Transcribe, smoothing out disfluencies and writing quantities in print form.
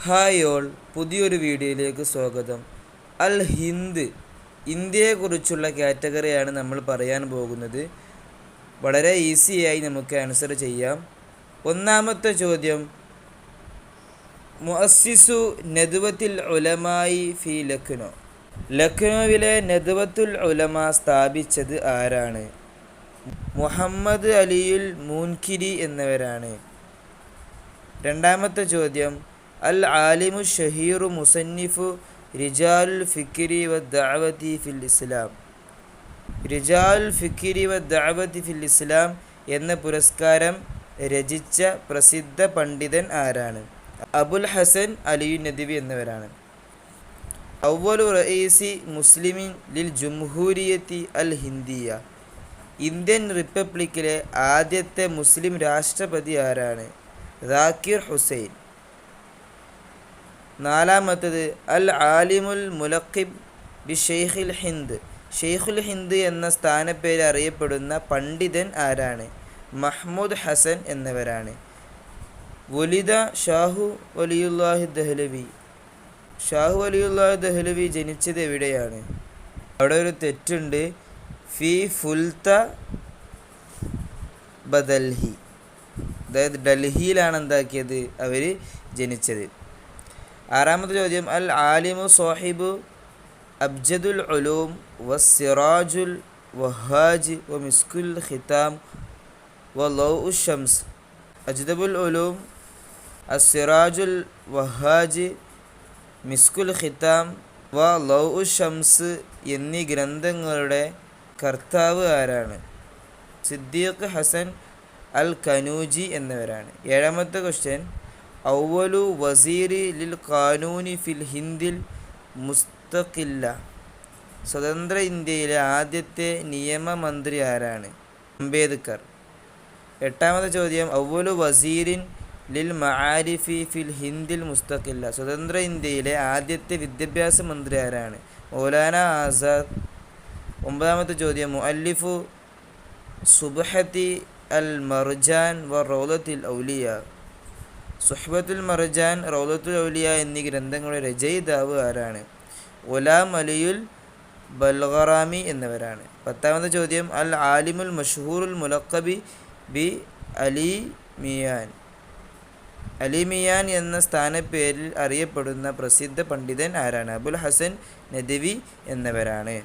Hi all, പുതിയൊരു വീഡിയോയിലേക്ക് സ്വാഗതം. അൽ ഹിന്ദ്, ഇന്ത്യയെക്കുറിച്ചുള്ള കാറ്റഗറിയാണ് നമ്മൾ പറയാൻ പോകുന്നത്. വളരെ ഈസിയായി നമുക്ക് ആൻസർ ചെയ്യാം. ഒന്നാമത്തെ ചോദ്യം, മുഅസ്സിസു നദ്വത്തുൽ ഉലമായി ഫി ലക്നോ. ലക്നോവിലെ നദ്വത്തുൽ ഉലമ സ്ഥാപിച്ചത് ആരാണ്? മുഹമ്മദ് അലിയുൽ മുൻകിരി എന്നിവരാണ്. രണ്ടാമത്തെ ചോദ്യം, അൽ ആലിമു ഷഹീറു മുസന്നിഫു റിജാലുൽ ഫിക്രി വ ദഅവതി ഫിൽ ഇസ്ലാം. റിജാലുൽ ഫിക്രി വ ദഅവതി ഫിൽ ഇസ്ലാം എന്ന പുരസ്കാരം രചിച്ച പ്രസിദ്ധ പണ്ഡിതൻ ആരാണ്? അബുൽ ഹസൻ അലിയു നദ്വി എന്നിവരാണ്. അവ്വലു റഈസി മുസ്ലിമിൻ ലിൽ ജംഹൂരിയത്തി അൽ ഹിന്ദിയ. ഇന്ത്യൻ റിപ്പബ്ലിക്കിലെ ആദ്യത്തെ മുസ്ലിം രാഷ്ട്രപതി ആരാണ്? ദാക്കിർ ഹുസൈൻ. നാലാമത്തത്, അൽ ആലിമുൽ മുലഖിബ് ബി ഷെയ്ഖുൽ ഹിന്ദ്. ഷെയ്ഖുൽ ഹിന്ദ് എന്ന സ്ഥാനപ്പേര് അറിയപ്പെടുന്ന പണ്ഡിതൻ ആരാണ്? മഹ്മൂദ് ഹസൻ എന്നിവരാണ്. വലിദ ഷാഹു വലിയുല്ലാഹി ദഹ്ലവി. ഷാഹു വലിയുല്ലാഹി ദഹ്ലവി ജനിച്ചത് എവിടെയാണ്? അവിടെ ഒരു തെറ്റുണ്ട്. ഫി ഫുൽത്ത ബദൽഹി, അതായത് ഡൽഹിയിലാണ് എന്താക്കിയത് അവർ ജനിച്ചത്. ആറാമത്തെ ചോദ്യം, അൽ ആലിമു സാഹിബു അബ്ജദുൽ ഉലൂം വസ്സിറാജുൽ വഹാജ് വ മിസ്കുൽ ഖിതാം വ ലൗഉ ഷംസ്. അജ്ദബുൽ ഉലൂം, അസ്സിറാജുൽ വഹാജ്, മിസ്കുൽ ഖിതാം വ ലൗഉ ഷംസ് എന്നീ ഗ്രന്ഥങ്ങളുടെ കർത്താവ് ആരാണ്? സിദ്ദീഖ് ഹസൻ അൽ കനൂജി എന്നിവരാണ്. ഏഴാമത്തെ ക്വസ്റ്റ്യൻ, അവ്വലു വസീരി ലിൽ ഖാനൂനി ഫിൽ ഹിന്ദിൽ മുസ്തഖില്ല. സ്വതന്ത്ര ഇന്ത്യയിലെ ആദ്യത്തെ നിയമമന്ത്രി ആരാണ്? അംബേദ്കർ. എട്ടാമത്തെ ചോദ്യം, അവ്വലു വസീരിൻ ലിൽ മആരിഫി ഫിൽ ഹിന്ദിൽ മുസ്തഖില്ല. സ്വതന്ത്ര ഇന്ത്യയിലെ ആദ്യത്തെ വിദ്യാഭ്യാസ മന്ത്രി ആരാണ്? മൗലാന ആസാദ്. ഒമ്പതാമത്തെ ചോദ്യം, മുഅല്ലിഫു സുബ്ഹത്തി അൽ മർജാൻ വ റൗലത്തുൽ ഔലിയ. സുഹ്ബത്തുൽ മർജാൻ, റൗലത്തുൽ ഔലിയ എന്നീ ഗ്രന്ഥങ്ങളുടെ രചയിതാവ് ആരാണ്? ഗുലാം അലിയുൽ ബൽഗറാമി എന്നിവരാണ്. പത്താമത്തെ ചോദ്യം, അൽ ആലിമുൽ മഷ്ഹൂറുൽ മുലഖബി ബി അലി മിയാൻ. അലി മിയാൻ എന്ന സ്ഥാനപ്പേരിൽ അറിയപ്പെടുന്ന പ്രസിദ്ധ പണ്ഡിതൻ ആരാണ്? അബുൽ ഹസൻ നദ്വി എന്നിവരാണ്.